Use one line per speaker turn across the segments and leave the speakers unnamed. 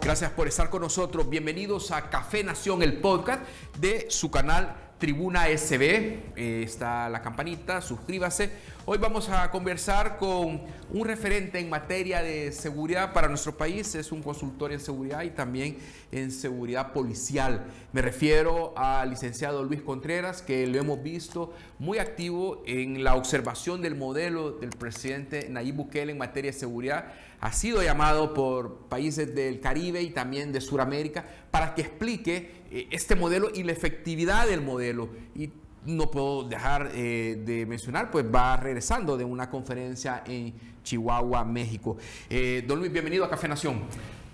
Gracias por estar con nosotros. Bienvenidos a Café Nación, el podcast de su canal Tribuna SB. Está la campanita, suscríbase. Hoy vamos a conversar con un referente en materia de seguridad para nuestro país. Es un consultor en seguridad y también en seguridad policial. Me refiero al licenciado Luis Contreras, que lo hemos visto muy activo en la observación del modelo del presidente Nayib Bukele en materia de seguridad. Ha sido llamado por países del Caribe y también de Sudamérica para que explique este modelo y la efectividad del modelo. Y no puedo dejar de mencionar, pues va regresando de una conferencia en Chihuahua, México. Don Luis, bienvenido a Café Nación.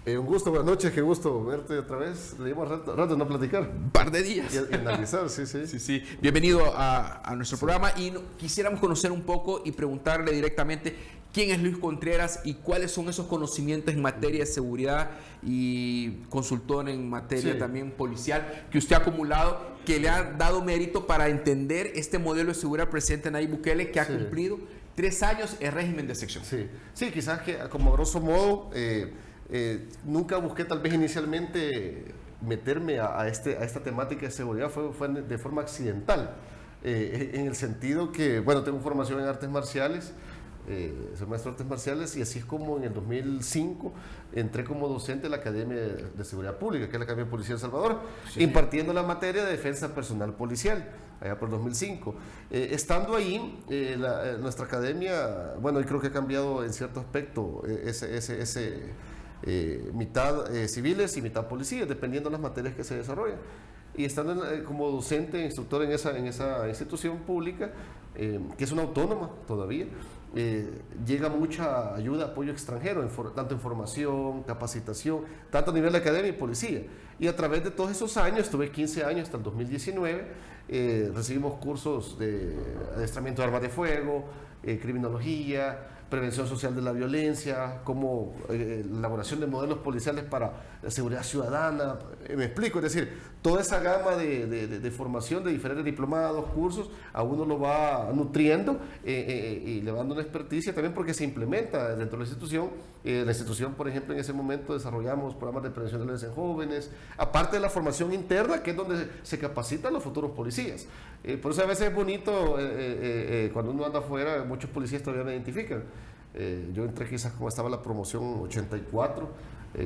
Un gusto, buenas noches, qué gusto verte otra vez. Le dimos rato no platicar.
Un par de días.
Y analizar, sí.
Bienvenido a nuestro programa y quisiéramos conocer un poco y preguntarle directamente quién es Luis Contreras y cuáles son esos conocimientos en materia de seguridad y consultor en materia también policial que usted ha acumulado, que le ha dado mérito para entender este modelo de seguridad del presidente Nayib Bukele, que ha cumplido 3 años en régimen de excepción.
Sí, quizás que como grosso modo nunca busqué tal vez inicialmente meterme a esta temática de seguridad, fue de forma accidental, en el sentido que, bueno, tengo formación en artes marciales, soy maestro de artes marciales, y así es como en el 2005 entré como docente en la Academia de Seguridad Pública, que es la Academia de Policía de El Salvador, impartiendo la materia de defensa personal policial, allá por 2005. Estando ahí, nuestra academia, bueno, y creo que ha cambiado en cierto aspecto mitad civiles y mitad policías, dependiendo de las materias que se desarrollan. Y estando como docente, instructor en esa institución pública, que es una autónoma todavía, llega mucha ayuda, apoyo extranjero, tanto en formación, capacitación, tanto a nivel de academia y policía. Y a través de todos esos años, estuve 15 años hasta el 2019, recibimos cursos de adiestramiento de armas de fuego, criminología, prevención social de la violencia, como elaboración de modelos policiales para la seguridad ciudadana. Me explico, es decir, toda esa gama de formación de diferentes diplomados, cursos, a uno lo va nutriendo y le va dando una experticia también porque se implementa dentro de la institución. La institución, por ejemplo, en ese momento desarrollamos programas de prevención de violencia en jóvenes, aparte de la formación interna, que es donde se capacitan los futuros policías. Por eso a veces es bonito, cuando uno anda afuera, muchos policías todavía me identifican. Yo entré quizás como estaba la promoción 84,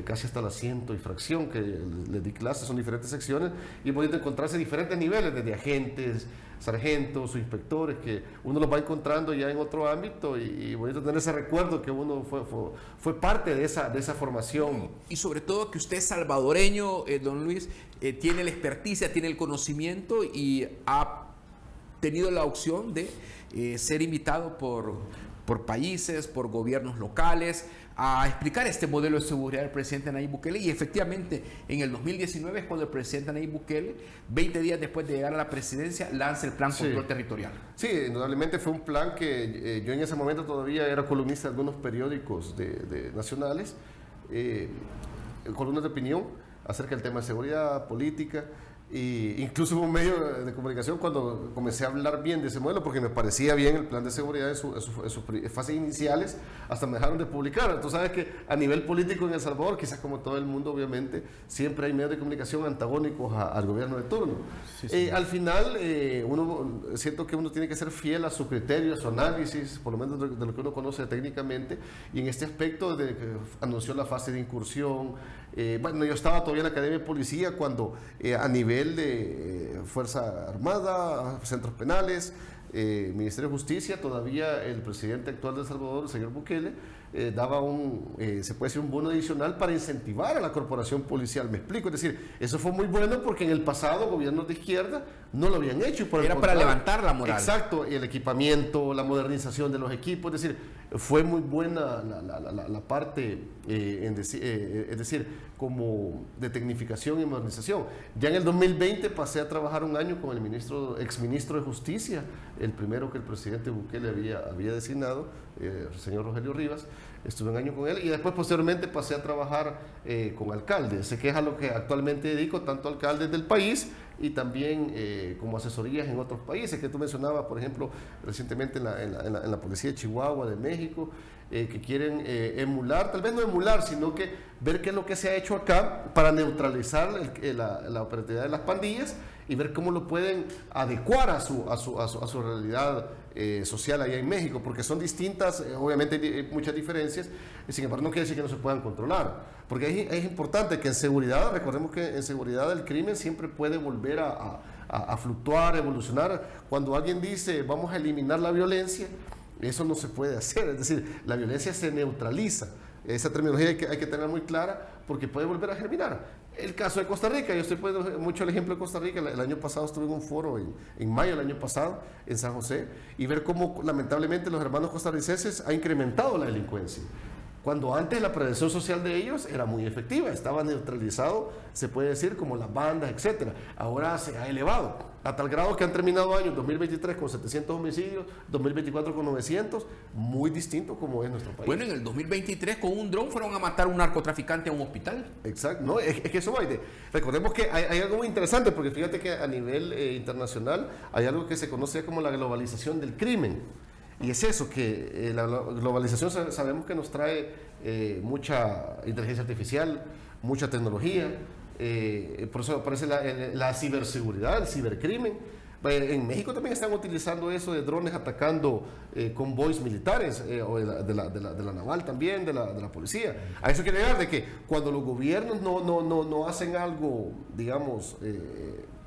casi hasta la 100 y fracción, que les di clases, son diferentes secciones, y es bonito encontrarse diferentes niveles, desde agentes, sargentos o inspectores, que uno los va encontrando ya en otro ámbito, y bonito tener ese recuerdo que uno fue parte de esa formación.
Y sobre todo que usted es salvadoreño, don Luis, tiene la experticia, tiene el conocimiento y ha tenido la opción de ser invitado por países, por gobiernos locales, a explicar este modelo de seguridad del presidente Nayib Bukele. Y efectivamente, en el 2019 es cuando el presidente Nayib Bukele, 20 días después de llegar a la presidencia, lanza el Plan Control Territorial.
Sí, indudablemente fue un plan que yo en ese momento todavía era columnista de algunos periódicos nacionales, columnas de opinión acerca del tema de seguridad, política. Y incluso hubo un medio de comunicación cuando comencé a hablar bien de ese modelo, porque me parecía bien el plan de seguridad en sus fases iniciales, hasta me dejaron de publicar. Tú sabes que a nivel político en El Salvador, quizás como todo el mundo obviamente, siempre hay medios de comunicación antagónicos al gobierno de turno. Al final, siento que uno tiene que ser fiel a su criterio, a su análisis, por lo menos de lo que uno conoce técnicamente, y en este aspecto de que anunció la fase de incursión. Bueno, yo estaba todavía en la Academia de Policía cuando a nivel de Fuerza Armada, centros penales, Ministerio de Justicia, todavía el presidente actual de El Salvador, el señor Bukele, daba se puede decir un bono adicional para incentivar a la corporación policial. Me explico, es decir, eso fue muy bueno porque en el pasado gobiernos de izquierda no lo habían hecho.
Era para levantar la moral.
Exacto, el equipamiento, la modernización de los equipos, es decir, fue muy buena la parte, es decir, como de tecnificación y modernización. Ya en el 2020 pasé a trabajar un año con el exministro de Justicia, el primero que el presidente Bukele había designado, el señor Rogelio Rivas. Estuve un año con él y después posteriormente pasé a trabajar con alcaldes. Sé que es a lo que actualmente dedico, tanto alcaldes del país y también como asesorías en otros países que tú mencionabas, por ejemplo, recientemente en la Policía de Chihuahua de México. que quieren emular, tal vez no emular, sino que ver qué es lo que se ha hecho acá para neutralizar la operatividad de las pandillas y ver cómo lo pueden adecuar a su realidad social allá en México, porque son distintas, obviamente hay muchas diferencias, sin embargo no quiere decir que no se puedan controlar, porque es importante que en seguridad, recordemos que en seguridad el crimen siempre puede volver a fluctuar, evolucionar. Cuando alguien dice vamos a eliminar la violencia, eso no se puede hacer, es decir, la violencia se neutraliza. Esa terminología hay que tener muy clara porque puede volver a germinar. El caso de Costa Rica, yo estoy poniendo mucho el ejemplo de Costa Rica. El año pasado estuve en un foro en mayo del año pasado en San José y ver cómo lamentablemente los hermanos costarricenses ha incrementado la delincuencia. Cuando antes la prevención social de ellos era muy efectiva, estaba neutralizado, se puede decir, como las bandas, etcétera. Ahora se ha elevado, a tal grado que han terminado año 2023 con 700 homicidios, 2024 con 900, muy distinto como es nuestro país.
Bueno, en el 2023 con un dron fueron a matar a un narcotraficante a un hospital.
Exacto, no, es que eso va. Recordemos que hay algo muy interesante, porque fíjate que a nivel internacional hay algo que se conoce como la globalización del crimen. Y es eso, que la globalización sabemos que nos trae mucha inteligencia artificial, mucha tecnología, por eso aparece la ciberseguridad, el cibercrimen. En México también están utilizando eso de drones atacando convoys militares, o de la naval también, de la policía. A eso quiere llegar, de que cuando los gobiernos no hacen algo, digamos,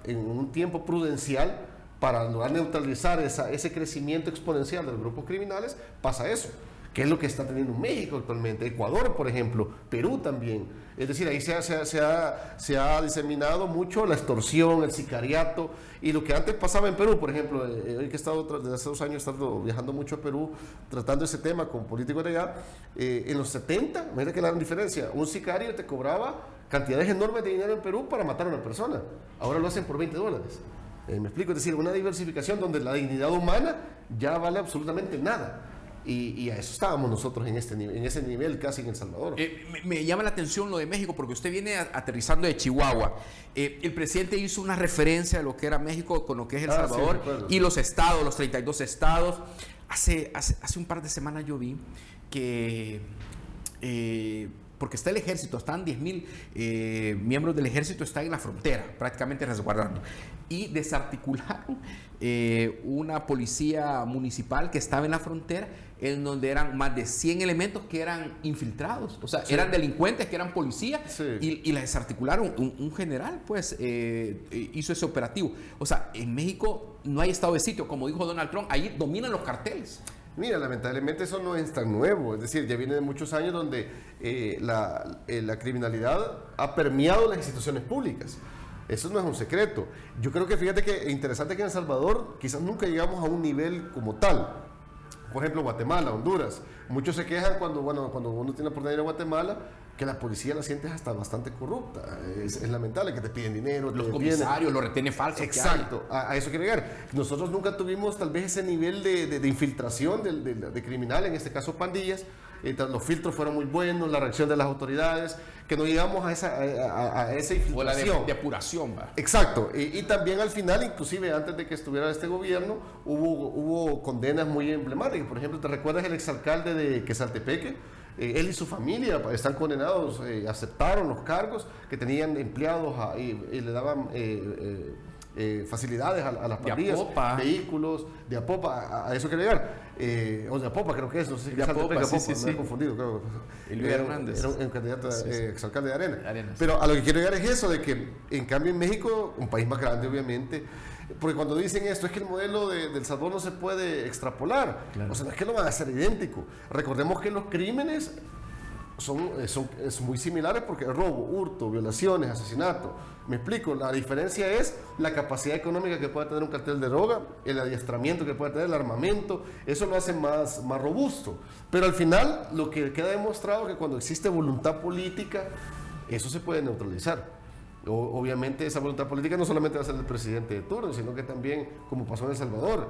en un tiempo prudencial, para lograr neutralizar ese crecimiento exponencial de los grupos criminales, pasa eso, que es lo que está teniendo México actualmente, Ecuador, por ejemplo, Perú también. Es decir, ahí se ha diseminado mucho la extorsión, el sicariato, y lo que antes pasaba en Perú, por ejemplo, hoy que he estado desde hace 2 años he estado viajando mucho a Perú, tratando ese tema con políticos de allá, en los 70, mira que la diferencia, un sicario te cobraba cantidades enormes de dinero en Perú para matar a una persona, ahora lo hacen por $20. Me explico, es decir, una diversificación donde la dignidad humana ya vale absolutamente nada. Y a eso estábamos nosotros en ese nivel casi en El Salvador.
Me llama la atención lo de México porque usted viene aterrizando de Chihuahua. El presidente hizo una referencia a lo que era México con lo que es El Salvador, sí, y los estados, los 32 estados. Hace un par de semanas yo vi que... porque está el ejército, están 10,000 miembros del ejército, están en la frontera, prácticamente resguardando. Y desarticularon una policía municipal que estaba en la frontera, en donde eran más de 100 elementos que eran infiltrados. O sea, sí, eran delincuentes que eran policías, sí, y la desarticularon. Un general, pues, hizo ese operativo. O sea, en México no hay estado de sitio, como dijo Donald Trump, ahí dominan los carteles.
Mira, lamentablemente eso no es tan nuevo, es decir, ya viene de muchos años donde la criminalidad ha permeado las instituciones públicas. Eso no es un secreto. Yo creo que fíjate que es interesante que en El Salvador quizás nunca llegamos a un nivel como tal. Por ejemplo, Guatemala, Honduras. Muchos se quejan cuando uno tiene la oportunidad de ir a Guatemala, que la policía la sientes hasta bastante corrupta. Es lamentable que te piden dinero.
Los comisarios, los retenes falsos.
Exacto, a eso quiero llegar.Nosotros nunca tuvimos tal vez ese nivel de infiltración de criminal, en este caso pandillas. Los filtros fueron muy buenos, la reacción de las autoridades, que no llegamos a esa infiltración.
O la de apuración, ¿va?
Exacto, y también al final, inclusive antes de que estuviera este gobierno, hubo condenas muy emblemáticas. Por ejemplo, ¿te recuerdas el exalcalde de Quesaltepeque? Él y su familia están condenados, aceptaron los cargos, que tenían empleados y le daban facilidades a las pandillas, vehículos, de Apopa, a eso quiero llegar. O de Apopa creo que es, no sé si
de Apopa, sí,
me he confundido, creo.
Luis Hernández.
Era un candidato exalcalde de Arenas. Pero a lo que quiero llegar es eso, de que en cambio en México, un país más grande obviamente, porque cuando dicen esto es que el modelo de El Salvador no se puede extrapolar, claro. O sea, no es que no van a ser idéntico. Recordemos que los crímenes son muy similares porque robo, hurto, violaciones, asesinato. Me explico, la diferencia es la capacidad económica que puede tener un cartel de droga, el adiestramiento que puede tener, el armamento, eso lo hace más robusto. Pero al final lo que queda demostrado es que cuando existe voluntad política, eso se puede neutralizar. Obviamente esa voluntad política no solamente va a ser del presidente de turno, sino que también, como pasó en El Salvador,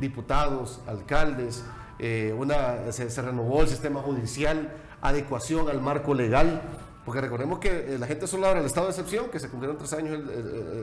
diputados, alcaldes, se renovó el sistema judicial, adecuación al marco legal. Porque recordemos que la gente solo habla del estado de excepción, que se cumplieron 3 años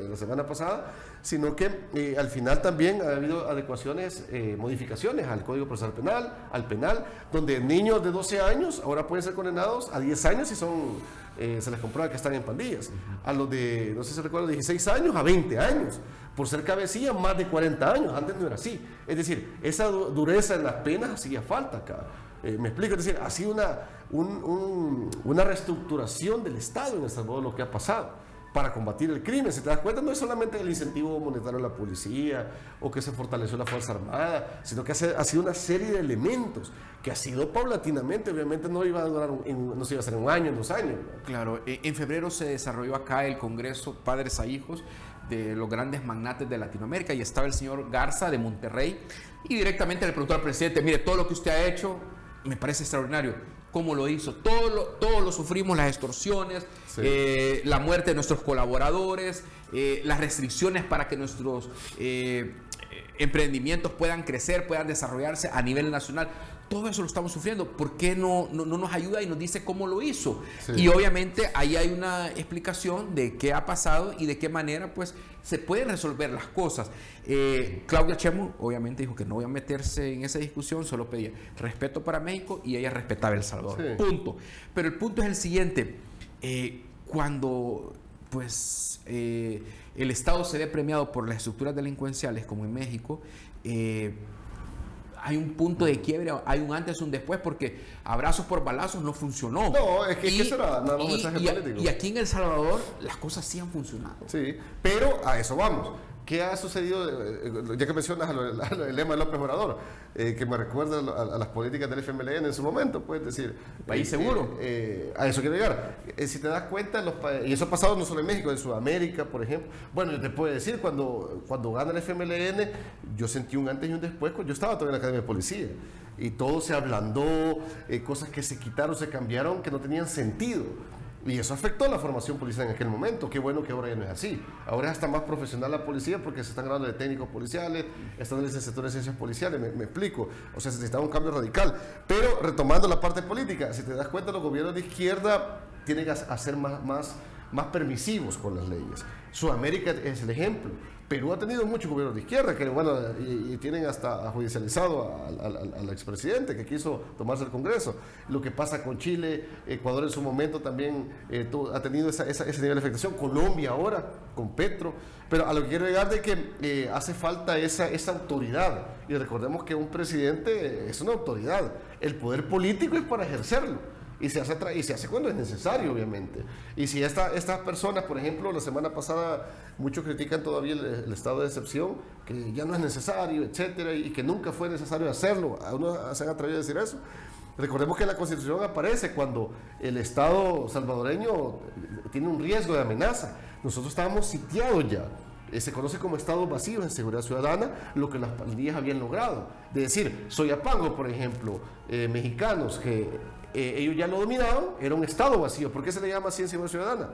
la semana pasada, sino que al final también ha habido adecuaciones, modificaciones al Código Procesal Penal, al penal, donde niños de 12 años ahora pueden ser condenados a 10 años si se les comprueba que están en pandillas. A los de, no sé si se recuerda, 16 años a 20 años. Por ser cabecilla, más de 40 años. Antes no era así. Es decir, esa dureza en las penas hacía falta acá. Me explico, es decir, ha sido una reestructuración del Estado en El Salvador lo que ha pasado para combatir el crimen. Si te das cuenta, no es solamente el incentivo monetario a la policía o que se fortaleció la Fuerza Armada, sino que ha sido una serie de elementos que ha sido paulatinamente. Obviamente no iba a durar, no se iba a hacer en 1 año, en 2 años.
Claro, en febrero se desarrolló acá el Congreso Padres a Hijos de los grandes magnates de Latinoamérica y estaba el señor Garza de Monterrey y directamente le preguntó al presidente, mire, todo lo que usted ha hecho me parece extraordinario. ¿Cómo lo hizo? Todo lo sufrimos, las extorsiones, sí. La muerte de nuestros colaboradores, las restricciones para que nuestros emprendimientos puedan crecer, puedan desarrollarse a nivel nacional. Todo eso lo estamos sufriendo. ¿Por qué no nos ayuda y nos dice cómo lo hizo? Sí. Y obviamente ahí hay una explicación de qué ha pasado y de qué manera pues se pueden resolver las cosas. Claudia Sheinbaum obviamente dijo que no voy a meterse en esa discusión, solo pedía respeto para México y ella respetaba El Salvador. Sí. Punto. Pero el punto es el siguiente. Cuando pues el Estado se ve premiado por las estructuras delincuenciales como en México, hay un punto de quiebre, hay un antes y un después, porque abrazos por balazos no funcionó.
No, es que eso era nada más un mensaje político.
Y aquí en El Salvador las cosas sí han funcionado.
Sí, pero a eso vamos. ¿Qué ha sucedido? Ya que mencionas el lema de López Obrador, que me recuerda a las políticas del FMLN en su momento, puedes decir.
País seguro.
A eso quiero llegar. Si te das cuenta, y eso ha pasado no solo en México, en Sudamérica, por ejemplo. Bueno, yo te puedo decir, cuando gana el FMLN, yo sentí un antes y un después. Yo estaba todavía en la Academia de Policía. Y todo se ablandó, cosas que se quitaron, se cambiaron, que no tenían sentido. Y eso afectó a la formación policial en aquel momento. Qué bueno que ahora ya no es así. Ahora es hasta más profesional la policía porque se están graduando de técnicos policiales, están en el sector de ciencias policiales, me explico. O sea, se necesitaba un cambio radical. Pero retomando la parte política, si te das cuenta, los gobiernos de izquierda tienen que ser más permisivos con las leyes. Sudamérica es el ejemplo. Perú ha tenido muchos gobiernos de izquierda que, bueno, y tienen hasta judicializado al expresidente que quiso tomarse el Congreso. Lo que pasa con Chile, Ecuador en su momento también ha tenido ese nivel de afectación. Colombia ahora, con Petro. Pero a lo que quiero llegar de que hace falta esa autoridad. Y recordemos que un presidente es una autoridad. El poder político es para ejercerlo. Y se hace cuando es necesario, obviamente. Y si estas personas, por ejemplo, la semana pasada, muchos critican todavía el estado de excepción, que ya no es necesario, etcétera, y que nunca fue necesario hacerlo. Algunos se han atrevido a decir eso. Recordemos que la Constitución aparece cuando el Estado salvadoreño tiene un riesgo de amenaza. Nosotros estábamos sitiados ya. Se conoce como estados vacíos en seguridad ciudadana, lo que las pandillas habían logrado. De decir, Soyapango, por ejemplo, mexicanos que ellos ya lo dominaban, era un estado vacío. ¿Por qué se le llama así en seguridad ciudadana?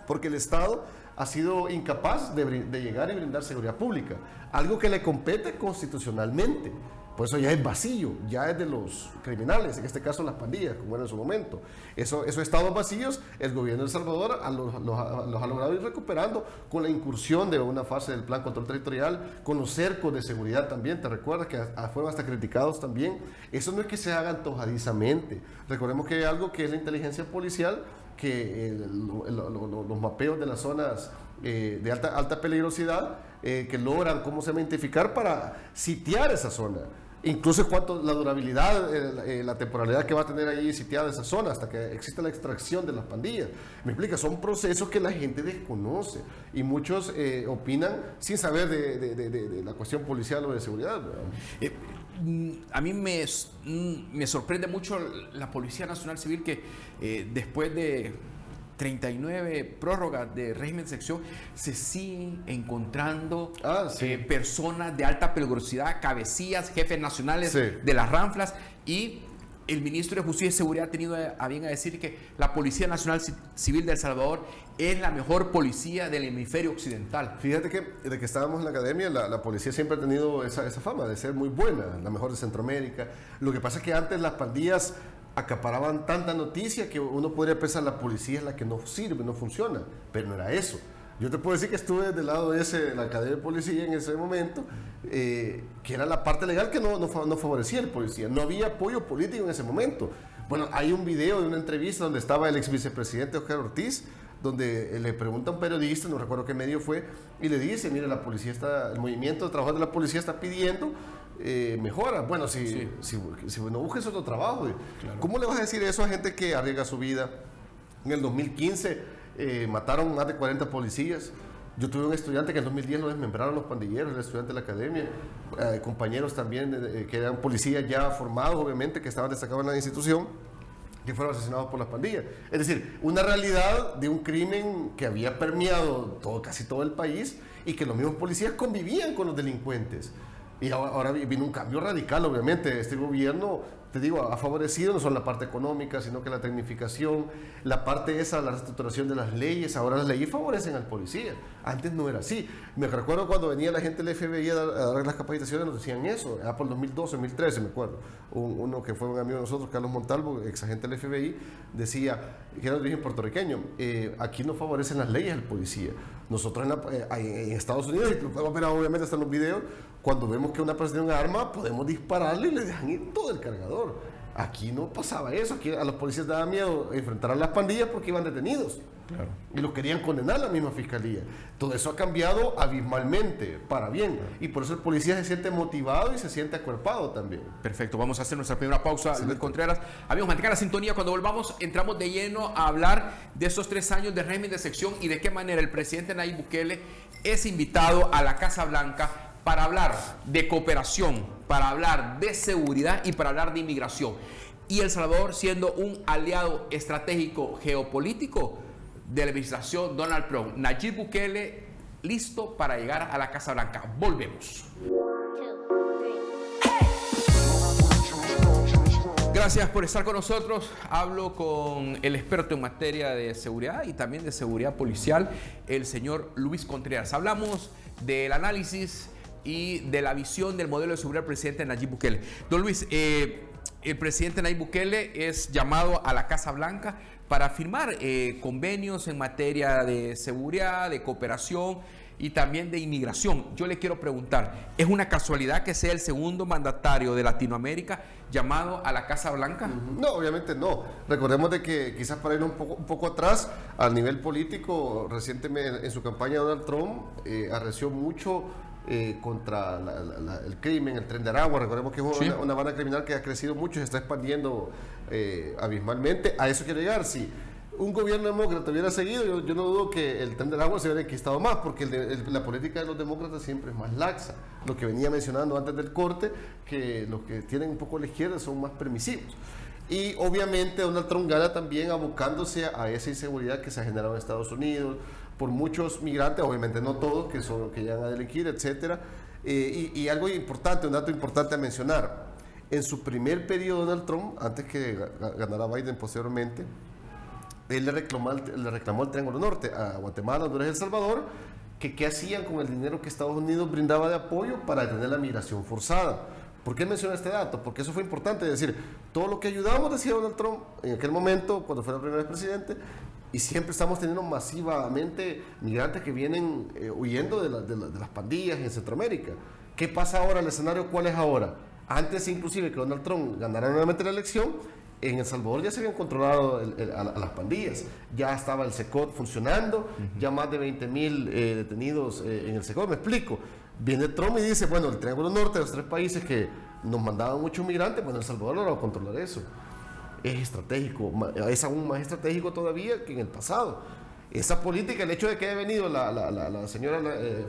Porque el Estado ha sido incapaz de llegar y brindar seguridad pública, algo que le compete constitucionalmente. Por eso ya es vacío, ya es de los criminales, en este caso las pandillas, como era en su momento. Esos estados vacíos, el gobierno de El Salvador los ha logrado ir recuperando con la incursión de una fase del Plan Control Territorial, con los cercos de seguridad también. Te recuerdas que fueron hasta criticados también. Eso no es que se haga antojadizamente. Recordemos que hay algo que es la inteligencia policial, que los mapeos de las zonas de alta peligrosidad, que logran identificar para sitiar esa zona. Incluso cuánto la durabilidad, la temporalidad que va a tener ahí sitiada esa zona hasta que exista la extracción de las pandillas. Me explica, son procesos que la gente desconoce y muchos opinan sin saber de la cuestión policial o de seguridad.
A mí me sorprende mucho la Policía Nacional Civil que después de 39 prórrogas de régimen de sección se siguen encontrando personas de alta peligrosidad, cabecillas, jefes nacionales de las ranflas, y el ministro de Justicia y Seguridad ha tenido a bien a decir que la Policía Nacional Civil de El Salvador es la mejor policía del hemisferio occidental.
Fíjate que desde que estábamos en la academia, la policía siempre ha tenido esa fama de ser muy buena, la mejor de Centroamérica. Lo que pasa es que antes las pandillas acaparaban tanta noticia que uno podría pensar la policía es la que no sirve, no funciona, pero no era eso. Yo te puedo decir que estuve del lado de la Academia de Policía en ese momento, que era la parte legal que no favorecía al policía. No había apoyo político en ese momento. Bueno, hay un video de una entrevista donde estaba el ex vicepresidente Oscar Ortiz, donde le pregunta a un periodista, no recuerdo qué medio fue, y le dice, mire, el movimiento de trabajadores de la policía está pidiendo mejora. Bueno, si no busques otro trabajo, claro. ¿Cómo le vas a decir eso a gente que arriesga su vida? En el 2015 mataron más de 40 policías. Yo tuve un estudiante que en el 2010 lo desmembraron los pandilleros, el estudiante de la academia, compañeros también que eran policías ya formados, obviamente, que estaban destacados en la institución, que fueron asesinados por las pandillas. Es decir, una realidad de un crimen que había permeado casi todo el país y que los mismos policías convivían con los delincuentes. Y ahora vino un cambio radical, obviamente. Este gobierno, te digo, ha favorecido no solo la parte económica, sino que la tecnificación, la parte esa, la reestructuración de las leyes. Ahora las leyes favorecen al policía. Antes no era así. Me recuerdo cuando venía la gente del FBI a dar las capacitaciones, nos decían eso. Era por el 2012, 2013, me acuerdo. Uno que fue un amigo de nosotros, Carlos Montalvo, ex agente del FBI, decía, que era de origen puertorriqueño, aquí no favorecen las leyes al policía. Nosotros en Estados Unidos, y lo podemos ver obviamente hasta en los videos, cuando vemos que una persona tiene un arma, podemos dispararle y le dejan ir todo el cargador. Aquí no pasaba eso. Aquí a los policías daba miedo enfrentar a las pandillas porque iban detenidos. Claro. Y los querían condenar a la misma fiscalía. Todo eso ha cambiado abismalmente, para bien. Y por eso el policía se siente motivado y se siente acuerpado también.
Perfecto, vamos a hacer nuestra primera pausa, Luis Contreras. Amigos, mantengan la sintonía. Cuando volvamos, entramos de lleno a hablar de esos 3 años de régimen de excepción y de qué manera el presidente Nayib Bukele es invitado a la Casa Blanca para hablar de cooperación, para hablar de seguridad y para hablar de inmigración. Y El Salvador siendo un aliado estratégico geopolítico de la administración Donald Trump. Nayib Bukele listo para llegar a la Casa Blanca. Volvemos. Gracias por estar con nosotros. Hablo con el experto en materia de seguridad y también de seguridad policial, el señor Luis Contreras. Hablamos del análisis y de la visión del modelo de seguridad del presidente Nayib Bukele. Don Luis, el presidente Nayib Bukele es llamado a la Casa Blanca para firmar convenios en materia de seguridad, de cooperación y también de inmigración. Yo le quiero preguntar, ¿es una casualidad que sea el segundo mandatario de Latinoamérica llamado a la Casa Blanca?
No, obviamente no. Recordemos de que quizás para ir un poco atrás, a nivel político, recientemente en su campaña Donald Trump arreció mucho contra el crimen, el Tren de Aragua. Recordemos que es una banda criminal que ha crecido mucho y se está expandiendo abismalmente. A eso quiero llegar. Si un gobierno demócrata hubiera seguido, yo no dudo que el Tren de Aragua se hubiera enquistado más, porque la política de los demócratas siempre es más laxa. Lo que venía mencionando antes del corte, que los que tienen un poco a la izquierda son más permisivos. Y obviamente Donald Trump gana también abocándose a esa inseguridad que se ha generado en Estados Unidos por muchos migrantes, obviamente no todos, que llegan a delinquir, etcétera. Y algo importante, un dato importante a mencionar: en su primer periodo Donald Trump, antes que ganara Biden posteriormente, él le reclamó el Triángulo Norte a Guatemala, Honduras y El Salvador, que qué hacían con el dinero que Estados Unidos brindaba de apoyo para detener la migración forzada. ¿Por qué menciona este dato? Porque eso fue importante, es decir, todo lo que ayudamos, decía Donald Trump en aquel momento, cuando fue la primera vez presidente, y siempre estamos teniendo masivamente migrantes que vienen huyendo de las pandillas en Centroamérica. ¿Qué pasa ahora? ¿El escenario cuál es ahora? Antes inclusive que Donald Trump ganara nuevamente la elección, en El Salvador ya se habían controlado a las pandillas. Ya estaba el SECOT funcionando, ya más de 20,000 detenidos en el SECOT. Me explico. Viene Trump y dice, bueno, el Triángulo Norte, los 3 países que nos mandaban muchos migrantes, bueno, El Salvador logró controlar eso. Es estratégico, es aún más estratégico todavía que en el pasado. Esa política, el hecho de que haya venido la señora,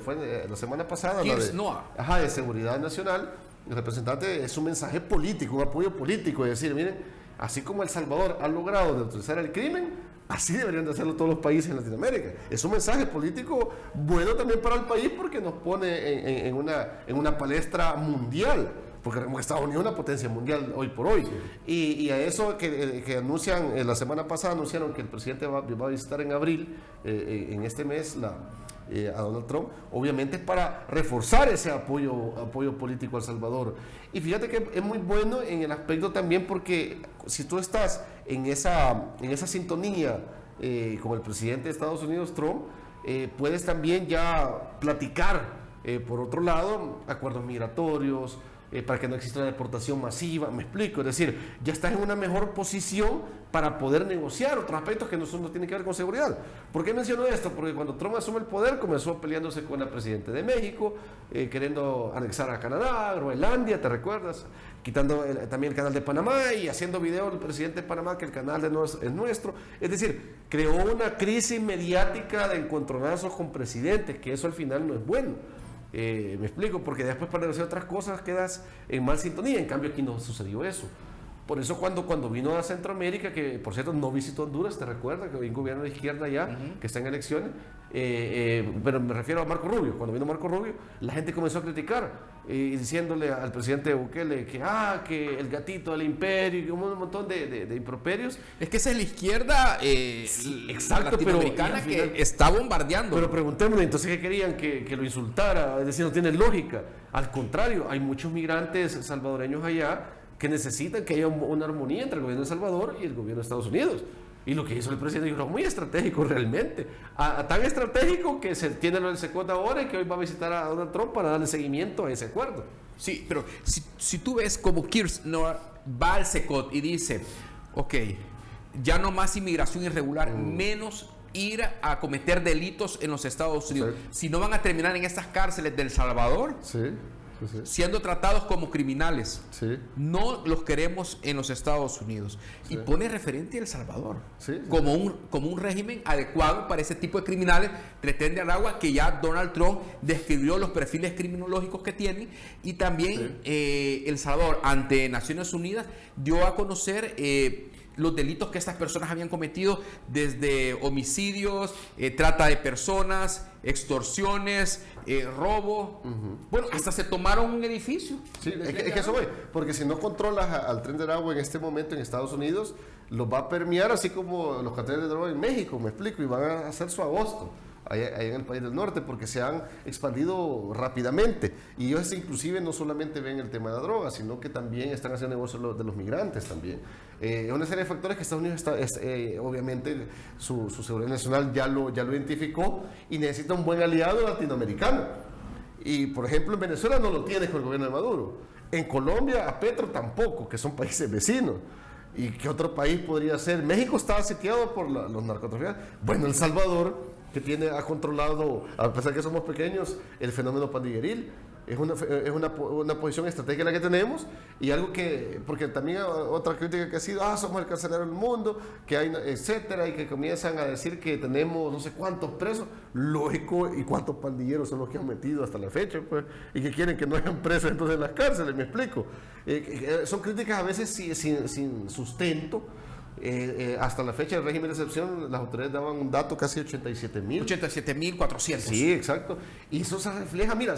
fue la semana pasada, de Seguridad Nacional, el representante, es un mensaje político, un apoyo político, es decir, miren, así como El Salvador ha logrado neutralizar el crimen, así deberían de hacerlo todos los países en Latinoamérica. Es un mensaje político bueno también para el país porque nos pone en una palestra mundial, porque Estados Unidos es una potencia mundial hoy por hoy. Y a eso que anuncian, la semana pasada anunciaron que el presidente va a visitar en abril, en este mes, a Donald Trump, obviamente es para reforzar ese apoyo político a El Salvador. Y fíjate que es muy bueno en el aspecto también porque si tú estás en esa sintonía con el presidente de Estados Unidos, Trump, puedes también ya platicar, por otro lado, acuerdos migratorios, para que no exista una deportación masiva, me explico, es decir, ya estás en una mejor posición para poder negociar otros aspectos que no tienen que ver con seguridad. ¿Por qué menciono esto? Porque cuando Trump asume el poder comenzó peleándose con el presidente de México, queriendo anexar a Canadá, Groenlandia, ¿te recuerdas? Quitando también el canal de Panamá y haciendo video el presidente de Panamá que el canal es nuestro. Es decir, creó una crisis mediática de encontronazos con presidentes, que eso al final no es bueno. Me explico, porque después para negociar otras cosas quedas en mal sintonía. En cambio aquí no sucedió eso. Por eso cuando vino a Centroamérica, que por cierto no visitó Honduras, ¿te recuerdas? Que hay un gobierno de izquierda allá, que está en elecciones, pero me refiero a Marco Rubio. Cuando vino Marco Rubio, la gente comenzó a criticar, diciéndole al presidente Bukele que el gatito del imperio, y un montón de improperios.
Es que esa es la izquierda
exacto,
latinoamericana que está bombardeando.
Pero preguntémosle, entonces, ¿qué querían? Que lo insultara, es decir, no tiene lógica. Al contrario, hay muchos migrantes salvadoreños allá que necesitan que haya una armonía entre el gobierno de El Salvador y el gobierno de Estados Unidos. Y lo que hizo el presidente es muy estratégico realmente. Tan estratégico que se tiene lo del SECOT ahora y que hoy va a visitar a Donald Trump para darle seguimiento a ese acuerdo.
Sí, pero si tú ves como Kirchner va al SECOT y dice, ok, ya no más inmigración irregular, menos ir a cometer delitos en los Estados Unidos. Si no van a terminar en estas cárceles de El Salvador, siendo tratados como criminales. No los queremos en los Estados Unidos. Y pone referente a El Salvador como un régimen adecuado para ese tipo de criminales. Pretende Aragua que ya Donald Trump describió los perfiles criminológicos que tienen. Y también El Salvador, ante Naciones Unidas, dio a conocer los delitos que estas personas habían cometido, desde homicidios, trata de personas, extorsiones, robo. Bueno, hasta se tomaron un edificio.
Sí, es que eso voy, porque si no controlas al tren de Aragua en este momento en Estados Unidos, los va a permear así como los carteles de droga en México, me explico, y van a hacer su agosto allá en el país del norte, porque se han expandido rápidamente. Y ellos inclusive no solamente ven el tema de la droga, sino que también están haciendo negocio de los migrantes también. Es una serie de factores que Estados Unidos obviamente su seguridad nacional ya lo identificó y necesita un buen aliado latinoamericano. Y por ejemplo en Venezuela no lo tiene con el gobierno de Maduro. En Colombia a Petro tampoco, que son países vecinos. ¿Y qué otro país podría ser? México estaba sitiado por los narcotraficantes. Bueno, El Salvador, que ha controlado, a pesar que somos pequeños, el fenómeno pandilleril. Es una posición estratégica la que tenemos, y algo que, porque también otra crítica que ha sido, somos el carcelero del mundo, que hay, etcétera, y que comienzan a decir que tenemos no sé cuántos presos, lógico, y cuántos pandilleros son los que han metido hasta la fecha, pues, y que quieren que no hayan presos entonces en las cárceles, me explico. Son críticas a veces sin sustento. Hasta la fecha del régimen de excepción, las autoridades daban un dato casi 87,000.
87,400.
Sí, exacto. Y eso se refleja, mira,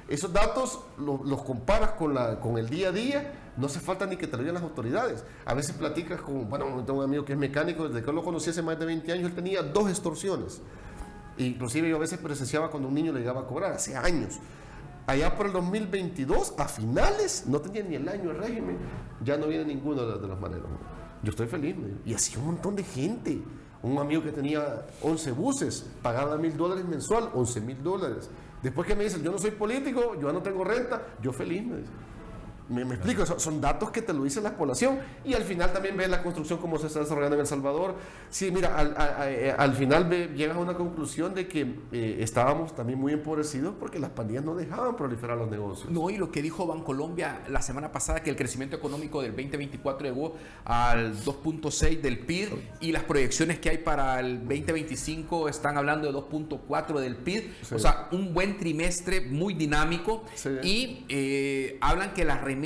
esos datos los comparas con el día a día, no hace falta ni que te lo digan las autoridades. A veces platicas tengo un amigo que es mecánico, desde que lo conocí hace más de 20 años, él tenía 2 extorsiones. Inclusive yo a veces presenciaba cuando un niño le llegaba a cobrar, hace años. Allá por el 2022, a finales, no tenía ni el año el régimen, ya no viene ninguno de los maneros. Yo estoy feliz, y así un montón de gente. Un amigo que tenía 11 buses, pagaba $1,000 mensual, $11,000. Después que me dicen, yo no soy político, yo no tengo renta, yo feliz, me dice. Me explico, son datos que te lo dice la población, y al final también ves la construcción como se está desarrollando en El Salvador. Sí, mira, al final llegas a una conclusión de que estábamos también muy empobrecidos porque las pandillas no dejaban proliferar los negocios.
No, y lo que dijo Bancolombia la semana pasada, que el crecimiento económico del 2024 llegó al 2.6 del PIB, y las proyecciones que hay para el 2025 están hablando de 2.4 del PIB, o sea, un buen trimestre muy dinámico, y hablan que las remesas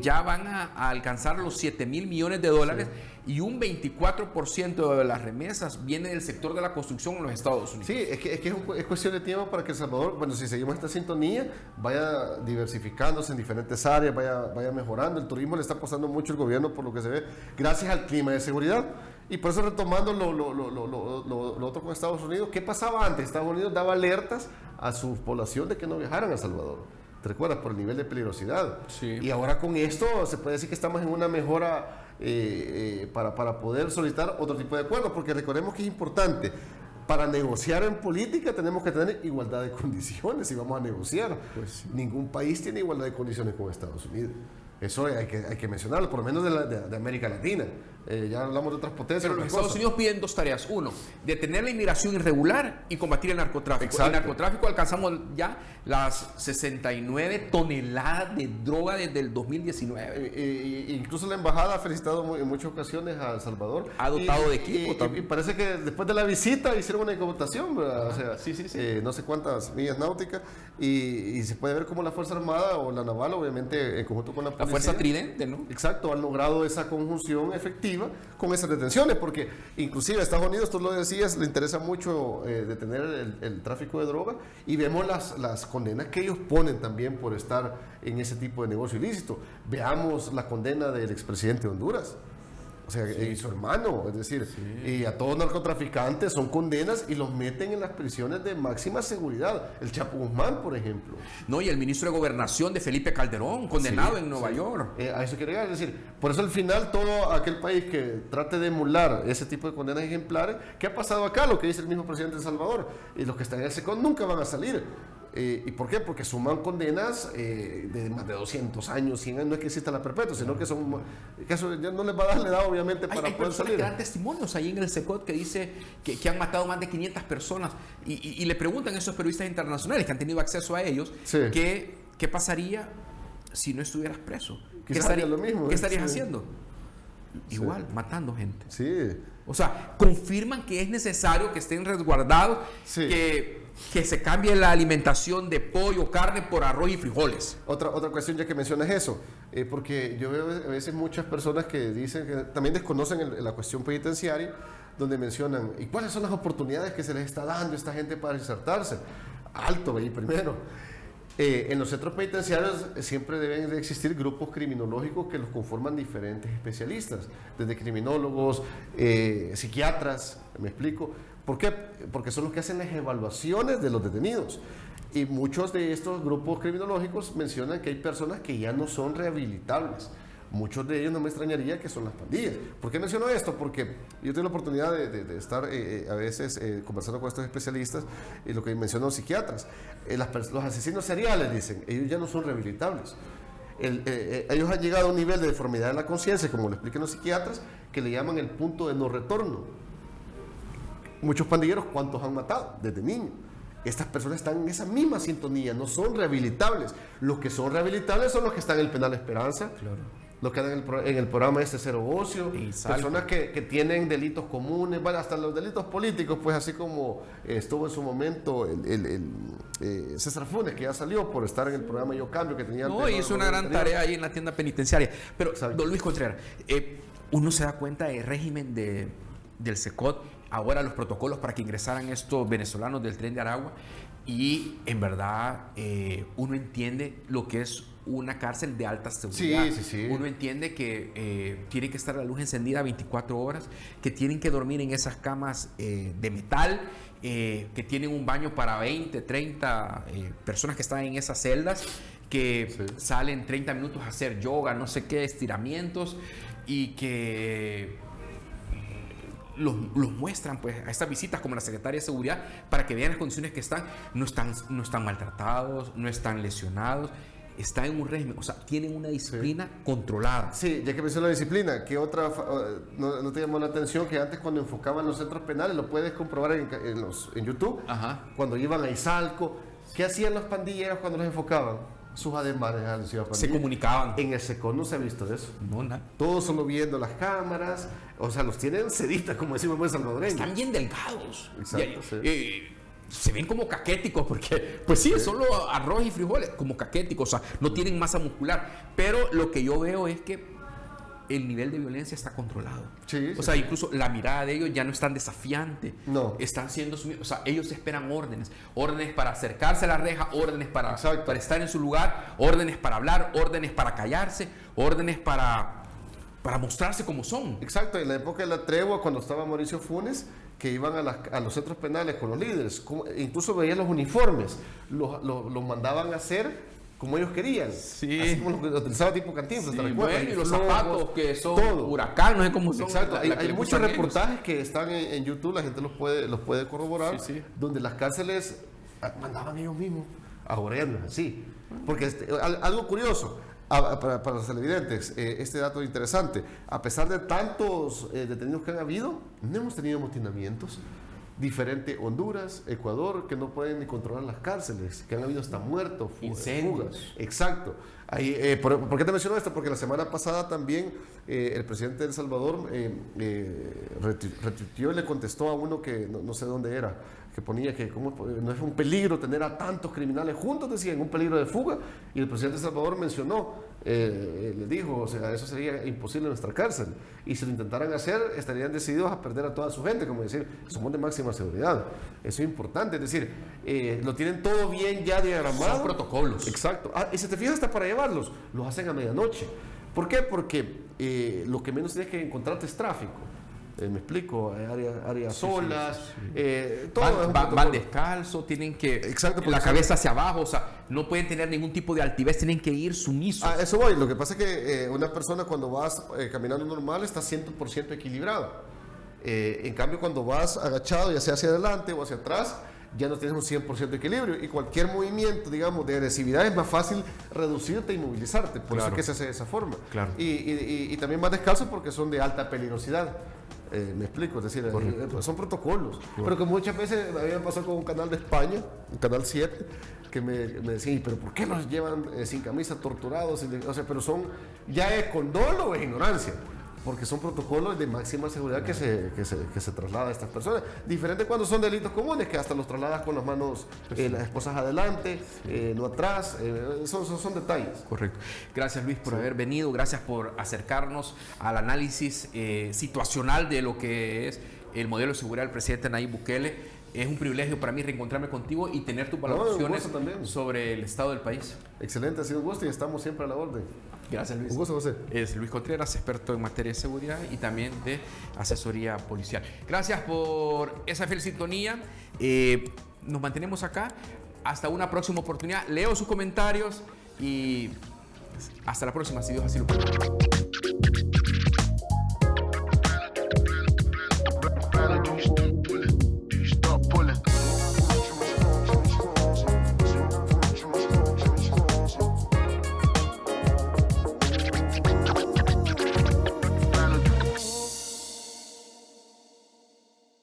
ya van a alcanzar los $7,000 millones, y un 24% de las remesas viene del sector de la construcción en los Estados Unidos.
Sí, es que es cuestión de tiempo para que El Salvador, bueno, si seguimos esta sintonía, vaya diversificándose en diferentes áreas, vaya mejorando. El turismo le está apostando mucho el gobierno, por lo que se ve, gracias al clima de seguridad. Y por eso, retomando lo otro con Estados Unidos, ¿qué pasaba antes? Estados Unidos daba alertas a su población de que no viajaran a El Salvador. ¿Te recuerdas? Por el nivel de peligrosidad.
Sí.
Y ahora con esto se puede decir que estamos en una mejora para poder solicitar otro tipo de acuerdos, porque recordemos que es importante. Para negociar en política tenemos que tener igualdad de condiciones si vamos a negociar.
Pues sí.
Ningún país tiene igualdad de condiciones con Estados Unidos. Eso hay que mencionarlo, por lo menos de América Latina. Ya hablamos de otras potencias.
Pero los Estados Unidos piden 2 tareas. 1, detener la inmigración irregular y combatir el narcotráfico.
Exacto.
El narcotráfico alcanzamos ya las 69 toneladas de droga desde el 2019.
Incluso la embajada ha felicitado en muchas ocasiones a El Salvador.
Ha dotado de equipo
y
también.
parece que después de la visita hicieron una incautación, ¿verdad? O sea,
sí.
no sé cuántas millas náuticas. Y se puede ver cómo la Fuerza Armada o la Naval, obviamente, en conjunto con la policía.
La Fuerza Tridente, ¿no?
Exacto, han logrado esa conjunción efectiva con esas detenciones, porque inclusive a Estados Unidos, tú lo decías, le interesa mucho detener el tráfico de droga, y vemos las condenas que ellos ponen también por estar en ese tipo de negocio ilícito. Veamos la condena del expresidente de Honduras. O sea, y su hermano, es decir, y a todos narcotraficantes son condenas y los meten en las prisiones de máxima seguridad. El Chapo Guzmán, por ejemplo.
No, y el ministro de Gobernación de Felipe Calderón, condenado en Nueva York.
A eso quiero llegar, es decir, por eso al final todo aquel país que trate de emular ese tipo de condenas ejemplares, ¿qué ha pasado acá? Lo que dice el mismo presidente de El Salvador, y los que están en el SECON nunca van a salir. ¿Y por qué? Porque suman condenas de más de 200 años, 100 años, no es que exista la perpetua, sino que son, que eso ya no les va a dar la edad, obviamente, para
hay
poder salir.
que dan testimonios ahí en el SECOT que dice que han matado más de 500 personas, y le preguntan a esos periodistas internacionales que han tenido acceso a ellos,
Sí.
¿qué pasaría si no estuvieras preso?
Quizás haría lo mismo,
¿Qué estarías
sí.
haciendo? Igual, matando gente.
Sí.
O sea, confirman que es necesario que estén resguardados,
Sí.
que se cambie la alimentación de pollo, carne por arroz y frijoles.
Otra cuestión, ya que mencionas eso, porque yo veo a veces muchas personas que dicen que también desconocen la cuestión penitenciaria, donde mencionan, ¿y cuáles son las oportunidades que se les está dando a esta gente para insertarse? Alto, ahí primero. En los centros penitenciarios siempre deben de existir grupos criminológicos que los conforman diferentes especialistas, desde criminólogos, psiquiatras, ¿me explico? ¿Por qué? Porque son los que hacen las evaluaciones de los detenidos. Y muchos de estos grupos criminológicos mencionan que hay personas que ya no son rehabilitables. Muchos de ellos no me extrañaría que son las pandillas. ¿Por qué menciono esto? Porque yo tengo la oportunidad de estar a veces conversando con estos especialistas, y lo que mencionan los psiquiatras. Los asesinos seriales, dicen, ellos ya no son rehabilitables. Ellos han llegado a un nivel de deformidad de la conciencia, como lo explican los psiquiatras, que le llaman el punto de no retorno. Muchos pandilleros, ¿cuántos han matado desde niños? Estas personas están en esa misma sintonía, no son rehabilitables. Los que son rehabilitables son los que están en el penal Esperanza,
Claro.
los que están en el programa Cero Ocio,
Exacto.
personas que tienen delitos comunes, bueno, hasta los delitos políticos, pues así como estuvo en su momento César Funes, que ya salió por estar en el programa Yo Cambio, que tenía...
No, hizo una gran tarea ahí en la tienda penitenciaria. Pero,
Exacto.
don Luis Contreras, uno se da cuenta del régimen del SECOT, ahora los protocolos para que ingresaran estos venezolanos del Tren de Aragua, y en verdad uno entiende lo que es una cárcel de alta seguridad.
Sí.
Uno entiende que tiene que estar la luz encendida 24 horas, que tienen que dormir en esas camas de metal, que tienen un baño para 20, 30 personas que están en esas celdas, que salen 30 minutos a hacer yoga, no sé qué, estiramientos, y que los muestran pues a estas visitas como la Secretaria de Seguridad, para que vean las condiciones que están. No están maltratados, no están lesionados, están en un régimen, o sea, tienen una disciplina controlada.
Sí, ya que mencionó la disciplina, ¿qué otra no te llamó la atención? Que antes, cuando enfocaban los centros penales, lo puedes comprobar en YouTube,
Ajá.
cuando iban a Izalco, ¿qué hacían los pandilleros cuando los enfocaban? Sus ademanes a la ciudad
Se
pandilla.
comunicaban.
En el SECON no se ha visto eso.
No, nada.
Todos solo viendo las cámaras, o sea, los tienen seditas, como decimos en buen salvadoreño.
Están bien delgados.
Exacto, sí.
Se ven como caquéticos, porque, pues sí, solo arroz y frijoles, como caquéticos, o sea, no tienen masa muscular. Pero lo que yo veo es que el nivel de violencia está controlado.
Sí,
o sea, incluso la mirada de ellos ya no es tan desafiante.
No.
Están siendo sumidos. O sea, ellos esperan órdenes. Órdenes para acercarse a la reja, órdenes para estar en su lugar, órdenes para hablar, órdenes para callarse, órdenes para para mostrarse como son.
Exacto, en la época de la tregua, cuando estaba Mauricio Funes, que iban a los centros penales con los líderes, incluso veían los uniformes, los mandaban a hacer como ellos querían.
Sí.
Así como los utilizaba tipo Cantinflas,
Sí,
¿te recuerdas?
bueno, y los zapatos que son huracán, no sé cómo son.
Exacto, hay
le
muchos
gustan
reportajes que están en YouTube, la gente los puede corroborar,
Sí, sí.
donde las cárceles mandaban ellos mismos a gobiernos, así. Porque algo curioso, para los televidentes, este dato interesante, a pesar de tantos detenidos que han habido, no hemos tenido amotinamientos. Diferente Honduras, Ecuador, que no pueden ni controlar las cárceles, que han habido hasta muertos,
incendios.
fugas. Exacto. Ahí, ¿por qué te menciono esto? Porque la semana pasada también el presidente de El Salvador retuiteó y le contestó a uno que no sé dónde era, que ponía que no es un peligro tener a tantos criminales juntos, decían, un peligro de fuga, y el presidente de El Salvador mencionó, le dijo, o sea, eso sería imposible en nuestra cárcel, y si lo intentaran hacer, estarían decididos a perder a toda su gente, como decir, somos de máxima seguridad. Eso es importante, es decir, lo tienen todo bien ya diagramado.
Son protocolos.
Exacto. Y si te fijas, hasta para llevarlos, los hacen a medianoche. ¿Por qué? Porque lo que menos tienes que encontrarte es tráfico. Me explico, áreas solas, todo
van descalzos, tienen que la cabeza hacia abajo, o sea, no pueden tener ningún tipo de altivez, tienen que ir sumisos.
Eso voy, lo que pasa es que una persona cuando vas caminando normal está 100% equilibrada. En cambio, cuando vas agachado, ya sea hacia adelante o hacia atrás, ya no tienes un 100% de equilibrio, y cualquier movimiento, digamos, de agresividad es más fácil reducirte y movilizarte, por eso es que se hace de esa forma.
Claro.
Y también más descalzo porque son de alta peligrosidad. Me explico, es decir, son protocolos. Pero que muchas veces a mí me pasó con un canal de España, un canal 7, que me decían, ¿pero por qué los llevan sin camisa, torturados? O sea, pero ya es con dolo o es ignorancia. Porque son protocolos de máxima seguridad que se traslada a estas personas. Diferente cuando son delitos comunes, que hasta los trasladas con las manos, las esposas adelante, no atrás. Son detalles.
Correcto. Gracias, Luis, por haber venido. Gracias por acercarnos al análisis situacional de lo que es el modelo de seguridad del presidente Nayib Bukele. Es un privilegio para mí reencontrarme contigo y tener tus valoraciones sobre el estado del país.
Excelente, ha sido un gusto y estamos siempre a la orden.
Gracias, Luis.
Un gusto, José.
Es Luis Contreras, experto en materia de seguridad y también de asesoría policial. Gracias por esa fiel sintonía. Nos mantenemos acá. Hasta una próxima oportunidad. Leo sus comentarios y hasta la próxima, si Dios así lo permite.